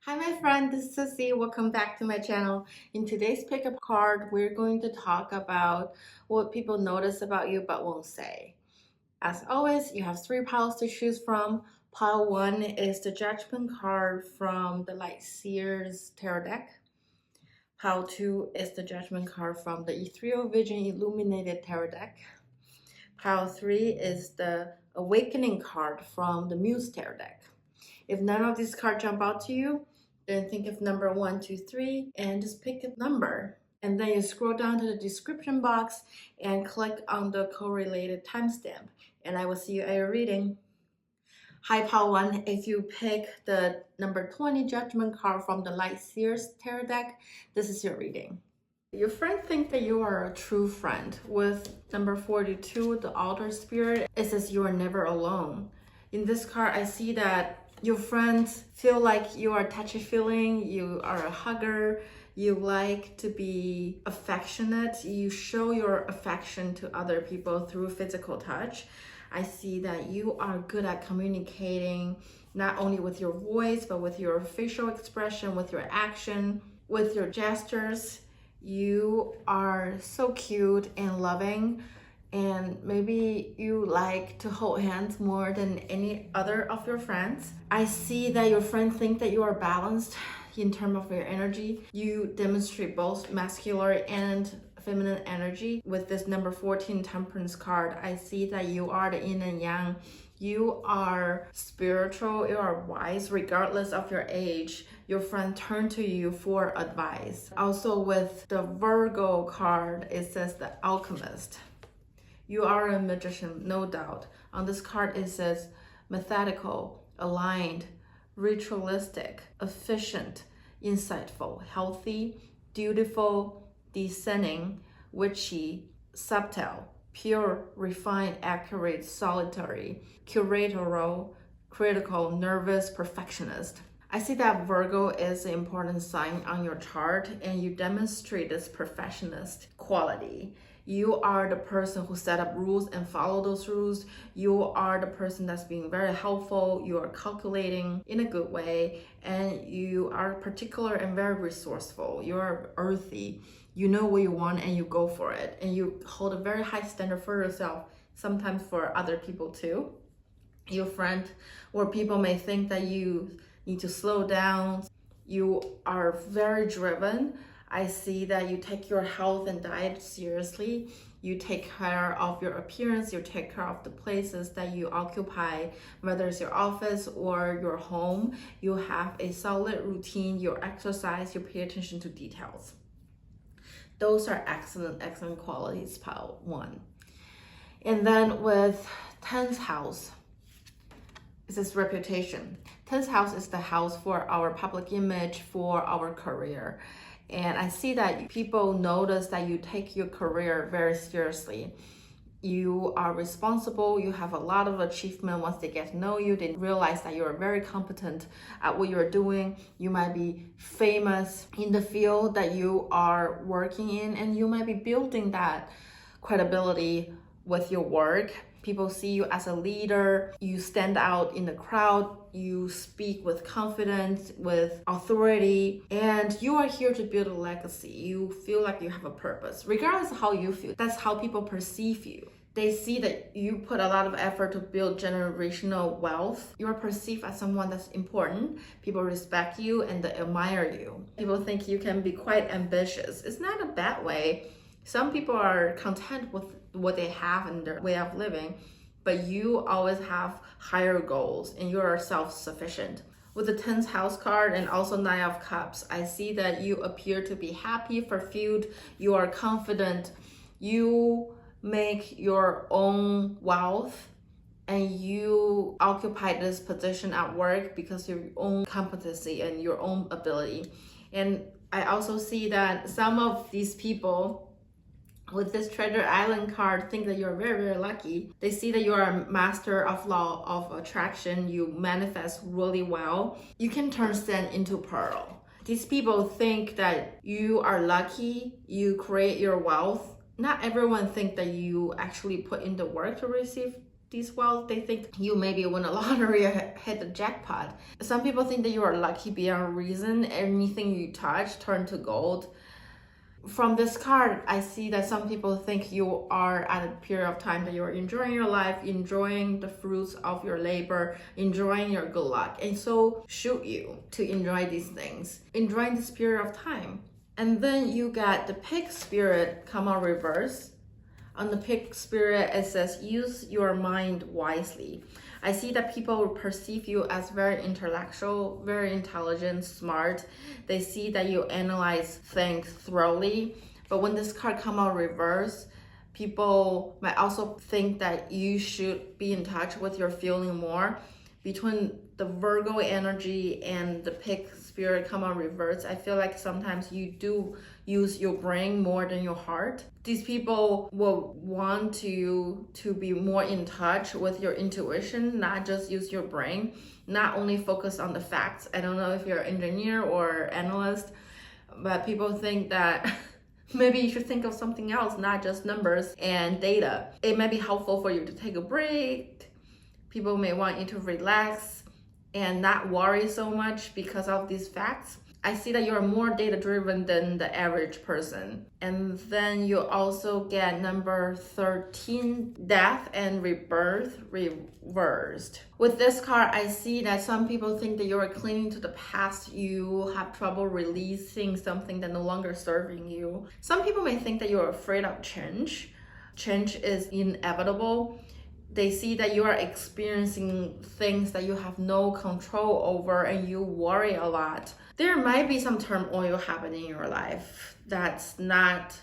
Hi my friend, this is Cissy. Welcome back to my channel. In today's pickup card, we're going to talk about what people notice about you but won't say. As always, you have three piles to choose from. Pile 1 is the Judgment card from the Light Seers Tarot deck. Pile 2 is the Judgment card from the Ethereal Vision Illuminated Tarot deck. Pile 3 is the Awakening card from the Muse Tarot deck. If none of these cards jump out to you, then think of number 1, 2, 3 and just pick a number. And then you scroll down to the description box and click on the correlated timestamp. And I will see you at your reading. Hi, Pile 1. If you pick the number 20 Judgment card from the Light Seers Tarot deck, this is your reading. Your friend thinks that you are a true friend. With number 42, the Altar Spirit, it says you are never alone. In this card, I see that your friends feel like you are touchy-feeling, you are a hugger, you like to be affectionate, you show your affection to other people through physical touch. I see that you are good at communicating, not only with your voice, but with your facial expression, with your action, with your gestures. You are so cute and loving. And maybe you like to hold hands more than any other of your friends. I see that your friends think that you are balanced in terms of your energy. You demonstrate both masculine and feminine energy. With this number 14 Temperance card, I see that you are the yin and yang. You are spiritual, you are wise regardless of your age. Your friend turn to you for advice. Also with the Virgo card, it says the Alchemist. You are a magician, no doubt. On this card, it says methodical, aligned, ritualistic, efficient, insightful, healthy, dutiful, discerning, witchy, subtle, pure, refined, accurate, solitary, curatorial, critical, nervous, perfectionist. I see that Virgo is an important sign on your chart and you demonstrate this perfectionist quality. You are the person who set up rules and follow those rules. You are the person that's being very helpful. You are calculating in a good way, and you are particular and very resourceful. You are earthy. You know what you want and you go for it. And you hold a very high standard for yourself, sometimes for other people too. Your friend or people may think that you need to slow down. You are very driven. I see that you take your health and diet seriously. You take care of your appearance, you take care of the places that you occupy, whether it's your office or your home. You have a solid routine, you exercise, you pay attention to details. Those are excellent qualities, Pile 1. And then with 10th house, it says reputation. 10th house is the house for our public image, for our career. And I see that people notice that you take your career very seriously. You are responsible, you have a lot of achievement. Once they get to know you, they realize that you're very competent at what you're doing. You might be famous in the field that you are working in, and you might be building that credibility with your work. People see you as a leader, you stand out in the crowd, you speak with confidence, with authority, and you are here to build a legacy. You feel like you have a purpose. Regardless of how you feel, that's how people perceive you. They see that you put a lot of effort to build generational wealth. You are perceived as someone that's important. People respect you and they admire you. People think you can be quite ambitious. It's not a bad way. Some people are content with what they have in their way of living, but you always have higher goals and you are self-sufficient. With the 10th house card and also 9 of Cups, I see that you appear to be happy, fulfilled, you are confident, you make your own wealth, and you occupy this position at work because of your own competency and your own ability. And I also see that some of these people with this Treasure Island card think that you're very lucky. They see that you are a master of law of attraction. You manifest really well. You can turn sand into pearl. These people think that you are lucky. You create your wealth. Not everyone think that you actually put in the work to receive these wealth. They think you maybe win a lottery or hit the jackpot. Some people think that you are lucky beyond reason. Anything you touch turn to gold. From this card, I see that some people think you are at a period of time that you're enjoying your life, enjoying the fruits of your labor, enjoying your good luck. And so should you to enjoy these things, enjoying this period of time. And then you got the pig spirit come out reverse. On the pig spirit, it says, use your mind wisely. I see that people perceive you as very intellectual, very intelligent, smart. They see that you analyze things thoroughly. But when this card come out reverse, people might also think that you should be in touch with your feeling more. Between the Virgo energy and the pig spirit come out reverse, I feel like sometimes you do use your brain more than your heart. These people will want you to be more in touch with your intuition, not just use your brain, not only focus on the facts. I don't know if you're an engineer or analyst, but people think that maybe you should think of something else, not just numbers and data. It might be helpful for you to take a break. People may want you to relax and not worry so much because of these facts. I see that you're more data driven than the average person. And then you also get number 13, death and rebirth reversed. With this card, I see that some people think that you're clinging to the past. You have trouble releasing something that no longer serving you. Some people may think that you're afraid of change. Change is inevitable. They see that you are experiencing things that you have no control over and you worry a lot. There might be some turmoil happening in your life that's not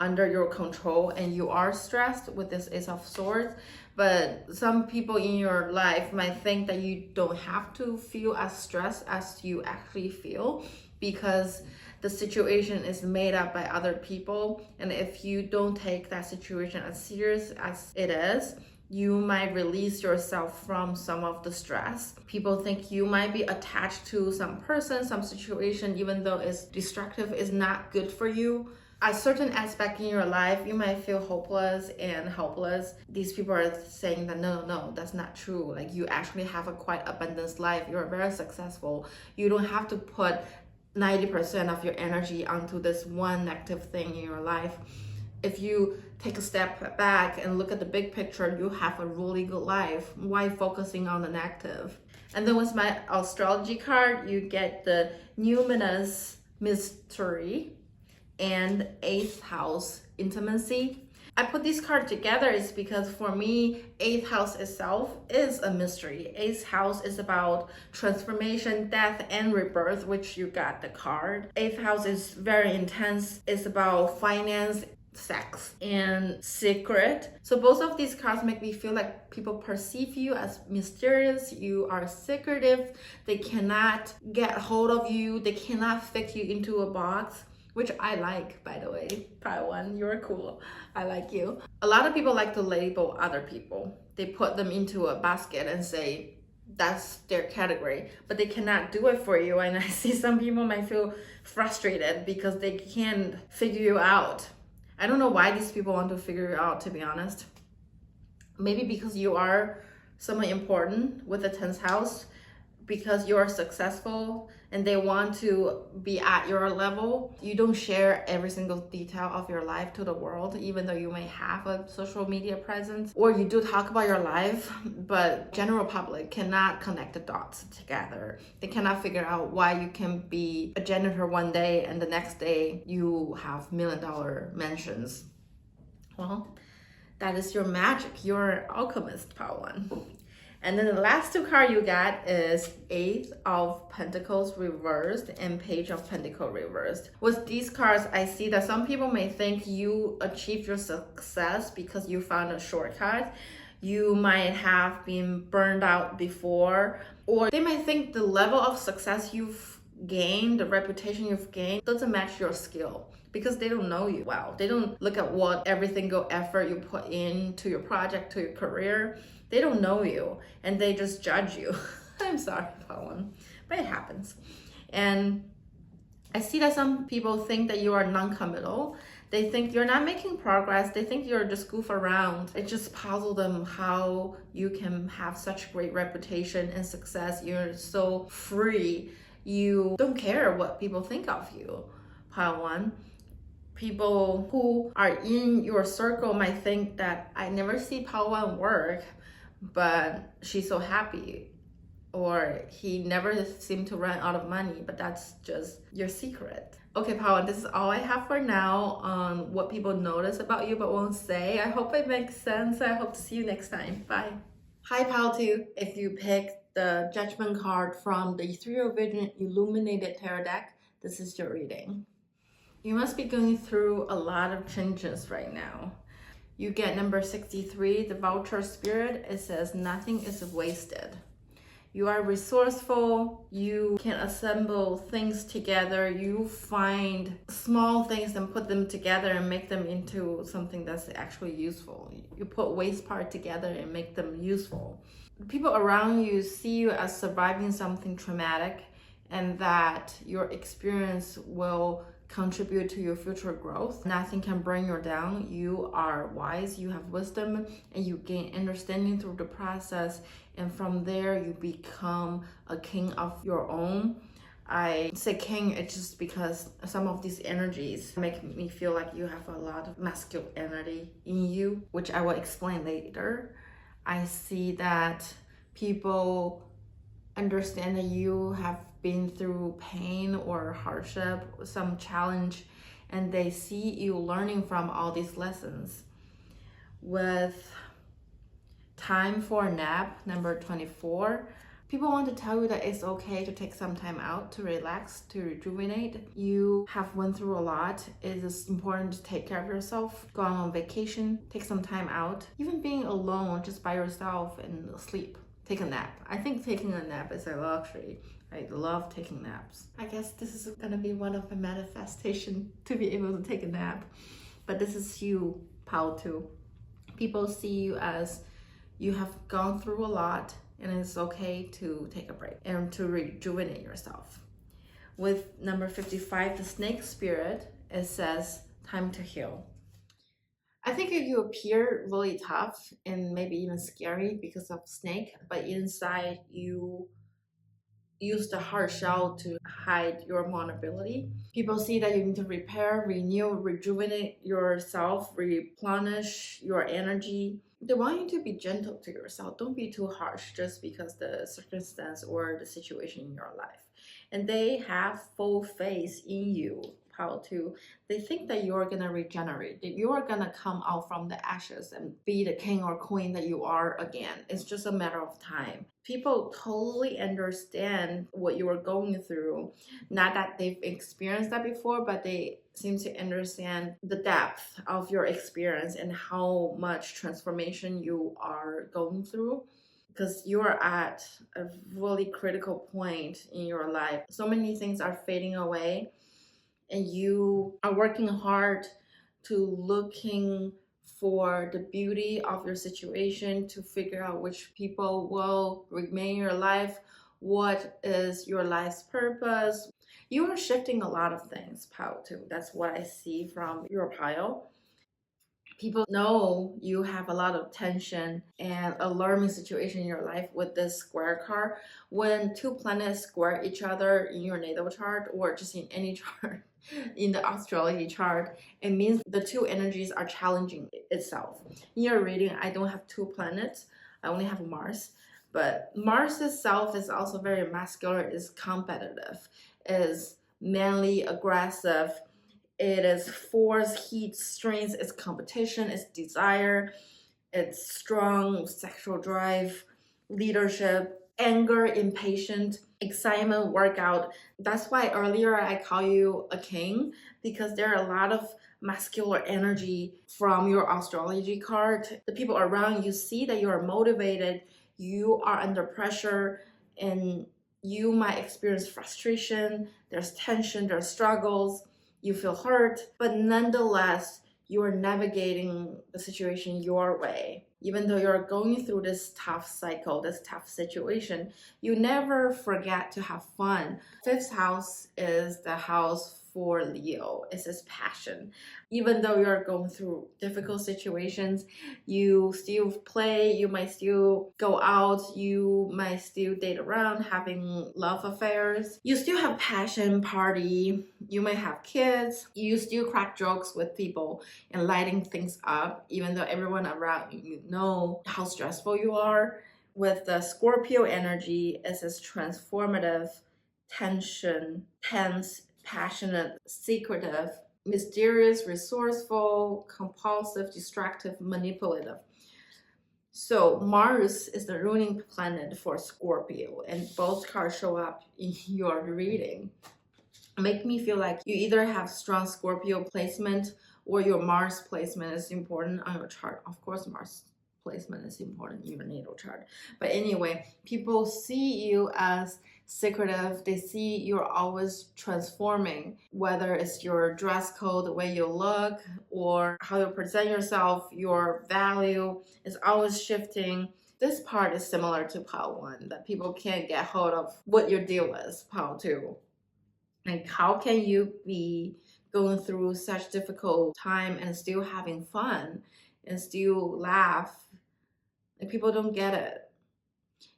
under your control and you are stressed with this Ace of Swords. But some people in your life might think that you don't have to feel as stressed as you actually feel because the situation is made up by other people. And if you don't take that situation as serious as it is, you might release yourself from some of the stress. People think you might be attached to some person, some situation, even though it's destructive, is not good for you. A certain aspect in your life, you might feel hopeless and helpless. These people are saying that no, that's not true. Like, you actually have a quite abundant life. You're very successful. You don't have to put 90% of your energy onto this one negative thing in your life. If you take a step back and look at the big picture, you have a really good life. Why focusing on the negative? And then with my astrology card, you get the numinous mystery and 8th house intimacy. I put these cards together is because for me, 8th house itself is a mystery. 8th house is about transformation, death, and rebirth, which you got the card. 8th house is very intense. It's about finance, sex, and secret. So both of these cards make me feel like people perceive you as mysterious. You are secretive. They cannot get hold of you. They cannot fit you into a box, which I like, by the way. Taiwan, you're cool. I like you. A lot of people like to label other people. They put them into a basket and say that's their category, but they cannot do it for you. And I see some people might feel frustrated because they can't figure you out. I don't know why these people want to figure it out, to be honest. Maybe because you are someone important with the 10th house, because you are successful and they want to be at your level. You don't share every single detail of your life to the world, even though you may have a social media presence, or you do talk about your life, but general public cannot connect the dots together. They cannot figure out why you can be a janitor one day and the next day you have $1 million mansions. Well, that is your magic. You're an alchemist, Pawan. And then the last two cards you got is 8 of Pentacles reversed and Page of Pentacles reversed. With these cards, I see that some people may think you achieved your success because you found a shortcut. You might have been burned out before, or they might think the level of success you've gained, the reputation you've gained, doesn't match your skill, because they don't know you well. They don't look at what every single effort you put into your project, to your career. They don't know you and they just judge you. I'm sorry, Pawan, but it happens. And I see that some people think that you are non-committal, They think you're not making progress. They think you're just goof around. It just puzzles them how you can have such great reputation and success. You're so free. You don't care what people think of you. Pile one. People who are in your circle might think that I never see pile one work, but she's so happy, or he never seemed to run out of money, but that's just your secret. Okay, Paula, this is all I have for now on what people notice about you but won't say. I hope it makes sense. I hope to see you next time. Bye. Hi, Pal 2. If you picked the Judgment card from the Ethereal Vision Illuminated Tarot deck, this is your reading. You must be going through a lot of changes right now. You get number 63, the Vulture Spirit. It says, nothing is wasted. You are resourceful, you can assemble things together, you find small things and put them together and make them into something that's actually useful. You put waste parts together and make them useful. People around you see you as surviving something traumatic, and that your experience will contribute to your future growth. Nothing can bring you down. You are wise, you have wisdom, and you gain understanding through the process. And from there, you become a king of your own. I say king, it's just because some of these energies make me feel like you have a lot of masculinity in you, which I will explain later. I see that people understand that you have been through pain or hardship, some challenge, and they see you learning from all these lessons. With time for a nap, number 24, people want to tell you that it's okay to take some time out to relax, to rejuvenate. You have went through a lot. It is important to take care of yourself. Go on vacation, take some time out. Even being alone, just by yourself, and sleep. Take a nap. I think taking a nap is a luxury. I love taking naps. I guess this is gonna be one of my manifestation to be able to take a nap. But this is you, Pal 2. People see you as you have gone through a lot, and it's okay to take a break and to rejuvenate yourself. With number 55, the Snake Spirit, it says, time to heal. I think you appear really tough and maybe even scary because of snake, but inside you use the hard shell to hide your vulnerability. People see that you need to repair, renew, rejuvenate yourself, replenish your energy. They want you to be gentle to yourself. Don't be too harsh just because the circumstance or the situation in your life. And they have full faith in you. How to, they think that you're gonna regenerate, that you're gonna come out from the ashes and be the king or queen that you are again. It's just a matter of time. People totally understand what you are going through. Not that they've experienced that before, but they seem to understand the depth of your experience and how much transformation you are going through, because you are at a really critical point in your life. So many things are fading away, and you are working hard to looking for the beauty of your situation, to figure out which people will remain in your life, what is your life's purpose. You are shifting a lot of things, Pile 2. That's what I see from your pile. People know you have a lot of tension and alarming situation in your life with this square card. When two planets square each other in your natal chart, or just in any chart, in the astrology chart, it means the two energies are challenging itself. In your reading, I don't have two planets, I only have Mars. But Mars itself is also very masculine, is competitive, is manly, aggressive. It is force, heat, strength, it's competition, it's desire, it's strong sexual drive, leadership, anger, impatient, excitement, workout. That's why earlier I call you a king, because there are a lot of masculine energy from your astrology card. The people around you see that you are motivated, you are under pressure, and you might experience frustration, there's tension, there's struggles, you feel hurt, but nonetheless, you are navigating the situation your way. Even though you're going through this tough cycle, this tough situation, you never forget to have fun. Fifth house is the house for Leo is his passion. Even though you're going through difficult situations, you still play, you might still go out, you might still date around, having love affairs. You still have passion, party, you might have kids, you still crack jokes with people and lighting things up, even though everyone around you know how stressful you are. With the Scorpio energy, it's this transformative, tense, passionate, secretive, mysterious, resourceful, compulsive, distractive, manipulative. So Mars is the ruling planet for Scorpio, and both cards show up in your reading. Make me feel like you either have strong Scorpio placement or your Mars placement is important on your chart. Of course, Mars placement is important in your natal chart. But anyway, people see you as secretive. They see you're always transforming, whether it's your dress code, the way you look, or how you present yourself, your value is always shifting. This part is similar to pile 1, that people can't get hold of what your deal is, pile 2. Like, how can you be going through such difficult time and still having fun and still laugh? Like, people don't get it.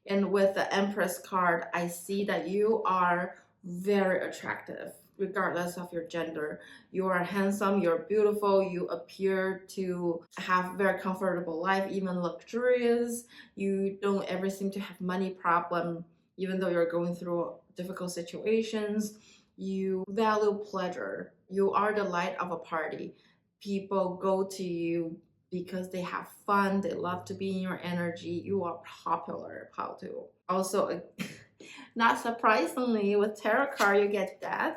And with the Empress card, I see that you are very attractive, regardless of your gender. You are handsome, you're beautiful, you appear to have very comfortable life, even luxurious. You don't ever seem to have money problem, even though you're going through difficult situations. You value pleasure. You are the light of a party. People go to you because they have fun, they love to be in your energy. You are popular, how to. Also, not surprisingly, with tarot card, you get death.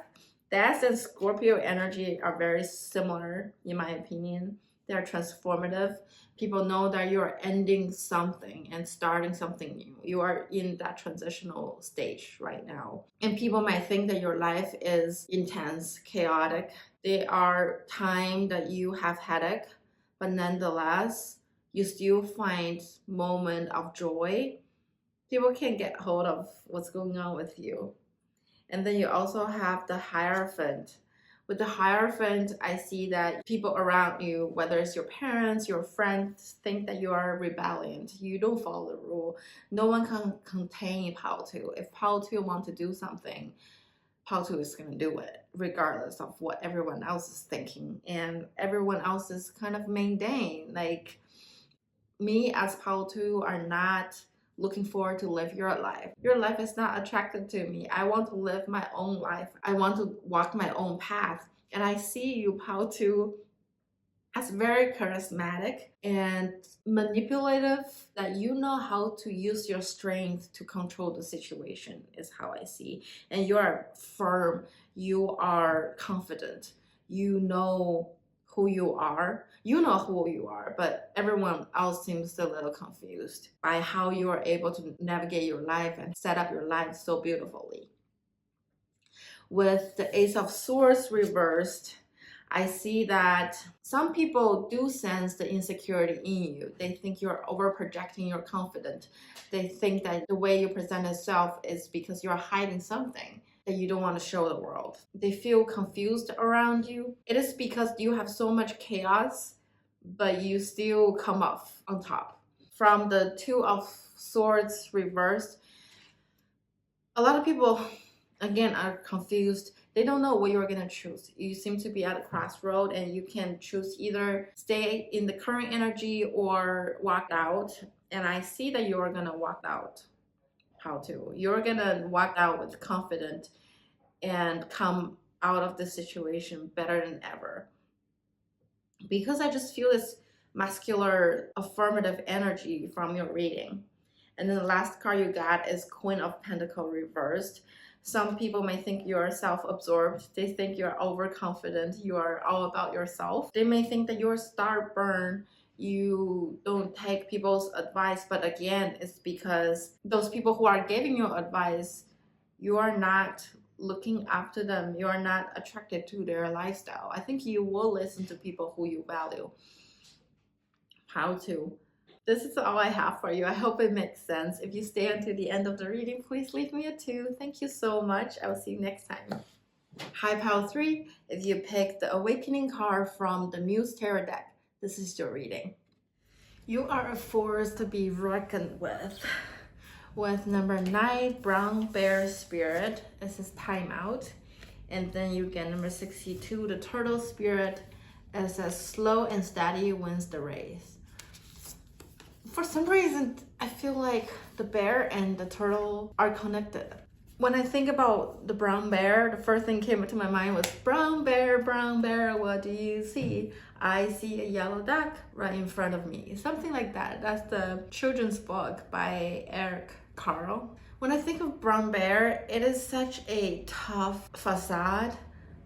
Death and Scorpio energy are very similar, in my opinion. They're transformative. People know that you're ending something and starting something new. You are in that transitional stage right now. And people might think that your life is intense, chaotic. There are times that you have headache, but nonetheless, you still find moment of joy. People can't get hold of what's going on with you. And then you also have the Hierophant. With the Hierophant, I see that people around you, whether it's your parents, your friends, think that you are rebellion. You don't follow the rule. No one can contain Pao 2. If Pao 2 want to do something, Pao 2 is going to do it, regardless of what everyone else is thinking. And everyone else is kind of mundane. Like, me as Pao 2 are not looking forward to live your life. Your life is not attractive to me. I want to live my own life. I want to walk my own path. And I see you, Pao 2, as very charismatic and manipulative, that you know how to use your strength to control the situation, is how I see. And you are firm, you are confident, you know who you are. You know who you are, but everyone else seems a little confused by how you are able to navigate your life and set up your life so beautifully. With the Ace of Swords reversed, I see that some people do sense the insecurity in you. They think you're over projecting your confidence. They think that the way you present yourself is because you're hiding something that you don't want to show the world. They feel confused around you. It is because you have so much chaos, but you still come off on top. From the Two of Swords reversed, a lot of people, again, are confused. They don't know what you're going to choose. You seem to be at a crossroad and you can choose either stay in the current energy or walk out. And I see that you're going to walk out. How to? You're going to walk out with confidence and come out of this situation better than ever. Because I just feel this muscular affirmative energy from your reading. And then the last card you got is Queen of Pentacles reversed. Some people may think you're self-absorbed. They think you're overconfident. You are all about yourself. They may think that you're stubborn. You don't take people's advice. But again, it's because those people who are giving you advice, you are not looking after them. You are not attracted to their lifestyle. I think you will listen to people who you value. How to? This is all I have for you. I hope it makes sense. If you stay until the end of the reading, please leave me a 2. Thank you so much. I will see you next time. High Pile 3, if you pick the Awakening card from the Muse Tarot deck, this is your reading. You are a force to be reckoned with. With number 9, Brown Bear Spirit, it says timeout. And then you get number 62, the Turtle Spirit, it says slow and steady wins the race. For some reason, I feel like the bear and the turtle are connected. When I think about the brown bear, the first thing came to my mind was brown bear, what do you see? I see a yellow duck right in front of me. Something like that. That's the children's book by Eric Carle. When I think of brown bear, it is such a tough facade,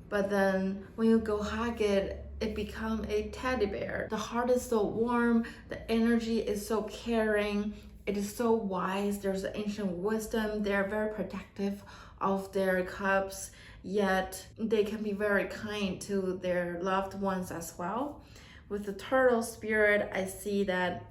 but then when you go hug it, it becomes a teddy bear. The heart is so warm, the energy is so caring, it is so wise, there's ancient wisdom, they're very protective of their cubs, yet they can be very kind to their loved ones as well. With the turtle spirit, I see that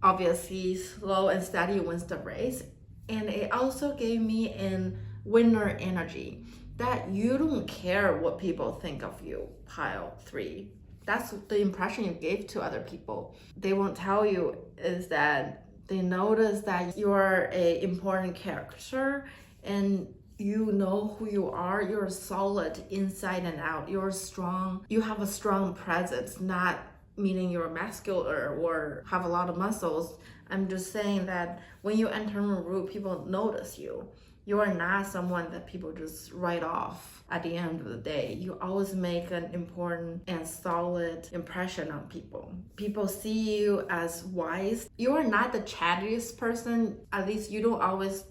obviously slow and steady wins the race, and it also gave me an winner energy, that you don't care what people think of you, pile 3. That's the impression you gave to other people. They won't tell you is that they notice that you are an important character and you know who you are. You're solid inside and out. You're strong. You have a strong presence, not meaning you're muscular or have a lot of muscles. I'm just saying that when you enter a room, people notice you. You are not someone that people just write off at the end of the day. You always make an important and solid impression on people. People see you as wise. You are not the chattiest person. At least you don't always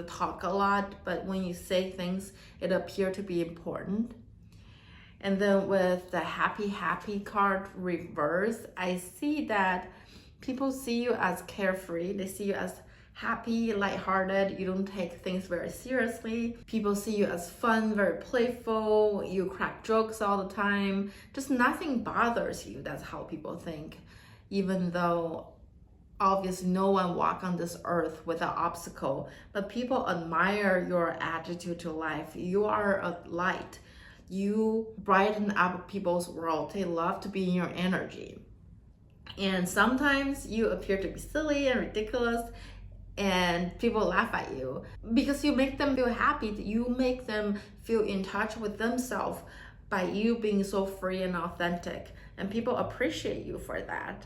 talk a lot, but when you say things, it appears to be important. And then with the happy card reverse, I see that people see you as carefree. They see you as happy, lighthearted. You don't take things very seriously. People see you as fun, very playful. You crack jokes all the time. Just nothing bothers you. That's how people think. Even though obviously no one walks on this earth without obstacle, but people admire your attitude to life. You are a light. You brighten up people's world. They love to be in your energy. And sometimes you appear to be silly and ridiculous, and people laugh at you because you make them feel happy. You make them feel in touch with themselves by you being so free and authentic, and people appreciate you for that.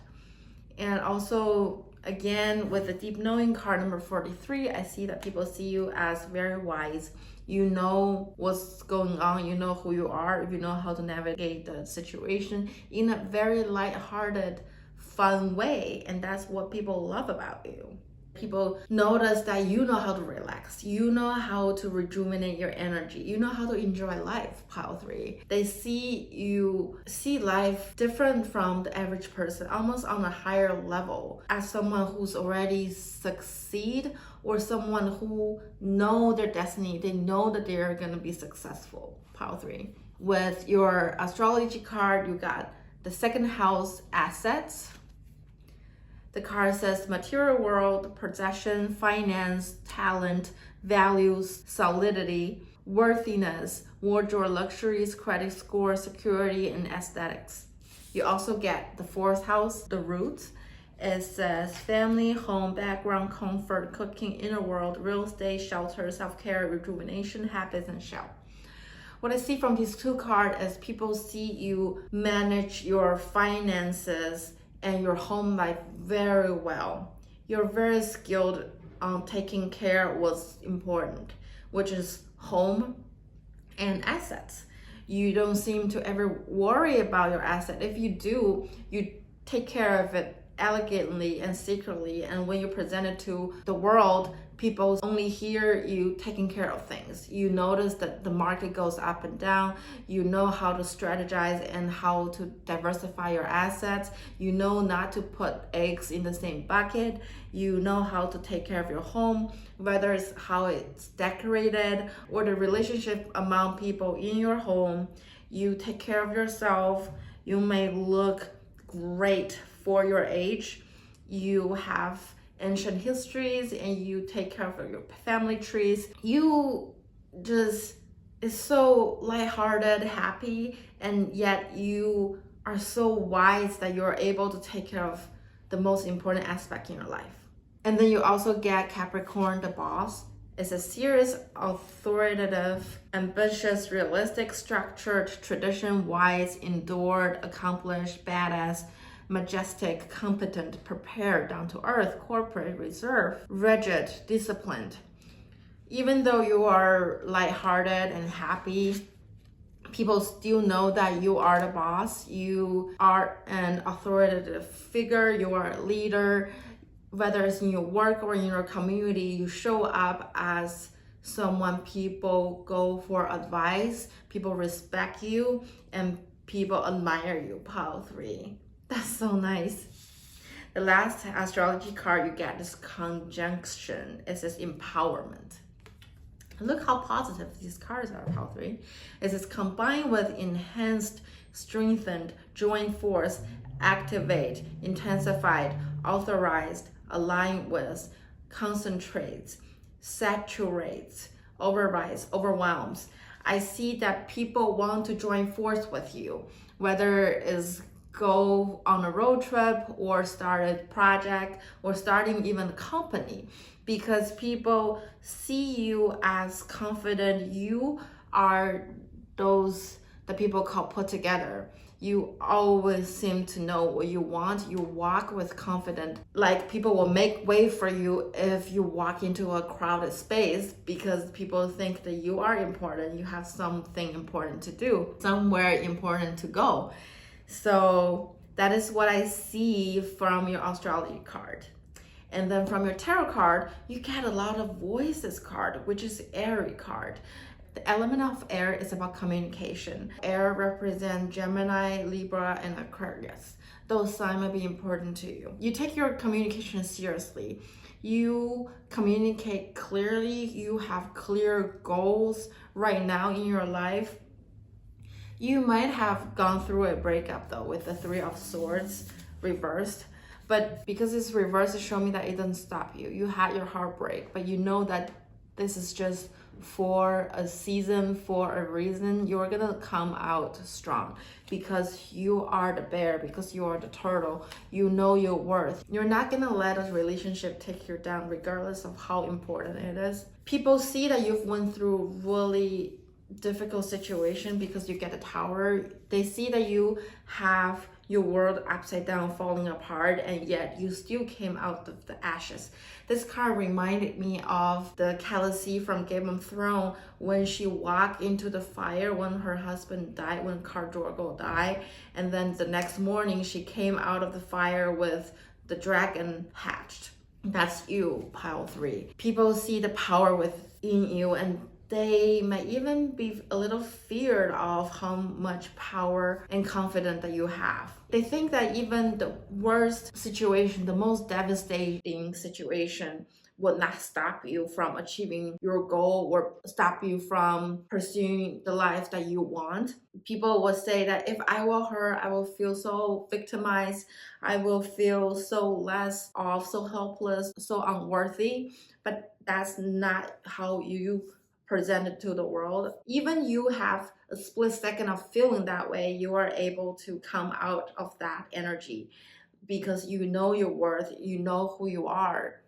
And also, again, with the deep knowing card number 43, I see that people see you as very wise. You know what's going on, you know who you are, you know how to navigate the situation in a very lighthearted, fun way, and that's what people love about you. People notice that you know how to relax, you know how to rejuvenate your energy, you know how to enjoy life, pile 3. They see you see life different from the average person, almost on a higher level, as someone who's already succeed, or someone who know their destiny. They know that they're gonna be successful, pile 3. With your astrology card, you got the second house, assets. The card says material world, possession, finance, talent, values, solidity, worthiness, wardrobe, luxuries, credit score, security, and aesthetics. You also get the fourth house, the roots. It says family, home, background, comfort, cooking, inner world, real estate, shelter, self-care, rejuvenation, habits, and shell. What I see from these two cards is people see you manage your finances and your home life very well. You're very skilled on taking care of what's important, which is home and assets. You don't seem to ever worry about your asset. If you do, you take care of it elegantly and secretly, and when you present it to the world, people only hear you taking care of things. You notice that the market goes up and down. You know how to strategize and how to diversify your assets. You know not to put eggs in the same bucket. You know how to take care of your home, whether it's how it's decorated or the relationship among people in your home. You take care of yourself. You may look great for your age. You have ancient histories and you take care of your family trees. You just is so lighthearted, happy, and yet you are so wise that you're able to take care of the most important aspect in your life. And then you also get Capricorn, the boss. It's a serious, authoritative, ambitious, realistic, structured, tradition-wise, endured, accomplished, badass, majestic, competent, prepared, down-to-earth, corporate, reserved, rigid, disciplined. Even though you are lighthearted and happy, people still know that you are the boss. You are an authoritative figure. You are a leader. Whether it's in your work or in your community, you show up as someone people go for advice, people respect you, and people admire you. Pile 3. That's so nice. The last astrology card you get is conjunction. It says empowerment. Look how positive these cards are, Pile 3. It says combined with enhanced, strengthened, joint force, activate, intensified, authorized, align with, concentrates, saturates, overrides, overwhelms. I see that people want to join force with you, whether it's go on a road trip or start a project or starting even a company, because people see you as confident. You are those that people call put together. You always seem to know what you want. You walk with confidence. Like people will make way for you if you walk into a crowded space, because people think that you are important. You have something important to do, somewhere important to go. So that is what I see from your astrology card. And then from your tarot card, you get a lot of voices card, which is airy card. The element of air is about communication. Air represents Gemini, Libra, and Aquarius. Those signs might be important to you. You take your communication seriously. You communicate clearly. You have clear goals right now in your life. You might have gone through a breakup though with the 3 of Swords reversed. But because it's reversed, it shows me that it doesn't stop you. You had your heartbreak, but you know that this is just for a season, for a reason. You're gonna come out strong because you are the bear, because you are the turtle. You know your worth. You're not gonna let a relationship take you down regardless of how important it is. People see that you've went through really difficult situation because you get a tower. They see that you have your world upside down, falling apart, and yet you still came out of the ashes. This card reminded me of the Khaleesi from Game of Thrones when she walked into the fire when her husband died, when Khal Drogo died, and then the next morning she came out of the fire with the dragon hatched. That's you, Pile 3. People see the power within you, and they might even be a little feared of how much power and confidence that you have. They think that even the worst situation, the most devastating situation, will not stop you from achieving your goal or stop you from pursuing the life that you want. People will say that if I were her, I will feel so victimized. I will feel so less off, so helpless, so unworthy. But that's not how you presented to the world. Even you have a split second of feeling that way, you are able to come out of that energy because you know your worth, you know who you are.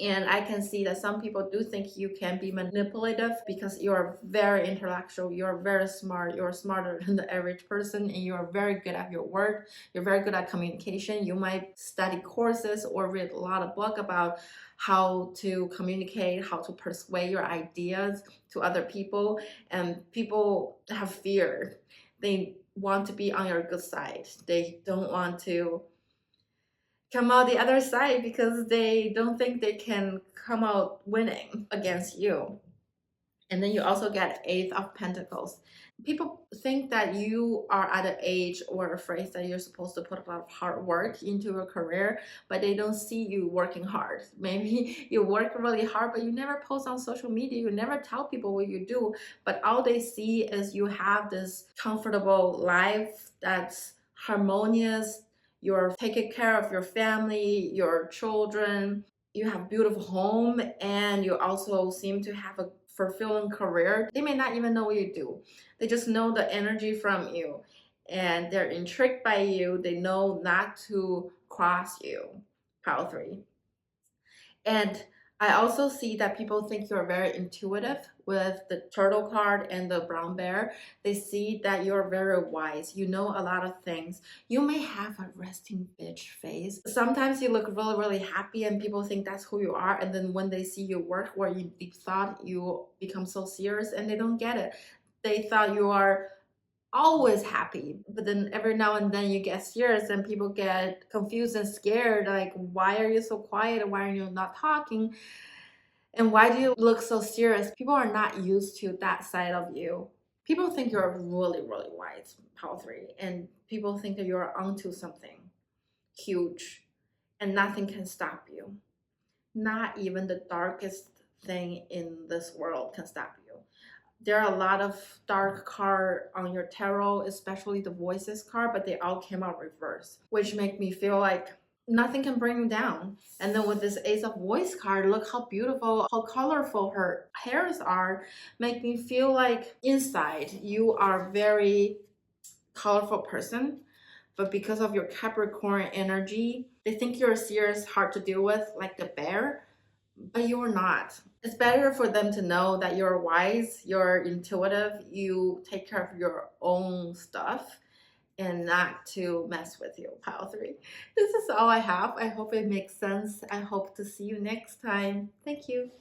And I can see that some people do think you can be manipulative because you're very intellectual, you're very smart, you're smarter than the average person, and you're very good at your work, you're very good at communication. You might study courses or read a lot of books about how to communicate, how to persuade your ideas to other people, and people have fear. They want to be on your good side. They don't want to come out the other side because they don't think they can come out winning against you. And then you also get 8 of Pentacles. People think that you are at an age or a phrase that you're supposed to put a lot of hard work into your career, but they don't see you working hard. Maybe you work really hard, but you never post on social media. You never tell people what you do, but all they see is you have this comfortable life that's harmonious. You're taking care of your family, your children. You have beautiful home, and you also seem to have a fulfilling career, they may not even know what you do. They just know the energy from you and they're intrigued by you. They know not to cross you. Pile 3. And I also see that people think you're very intuitive with the turtle card and the brown bear. They see that you're very wise. You know a lot of things. You may have a resting bitch face. Sometimes you look really, really happy and people think that's who you are. And then when they see your work where you deep thought, you become so serious and they don't get it. They thought you are always happy, but then every now and then you get serious and people get confused and scared, like, why are you so quiet and why are you not talking and why do you look so serious? People are not used to that side of you. People think you're really, really wise, Power 3, and people think that you're onto something huge and nothing can stop you. Not even the darkest thing in this world can stop you. There are a lot of dark card on your tarot, especially the voices card, but they all came out reverse, which make me feel like nothing can bring you down. And then with this Ace of Voice card, look how beautiful, how colorful her hairs are, make me feel like inside you are a very colorful person, but because of your Capricorn energy, they think you're serious, hard to deal with, like the bear, but you're not. It's better for them to know that you're wise, you're intuitive, you take care of your own stuff and not to mess with you, Pile 3. This is all I have. I hope it makes sense. I hope to see you next time. Thank you.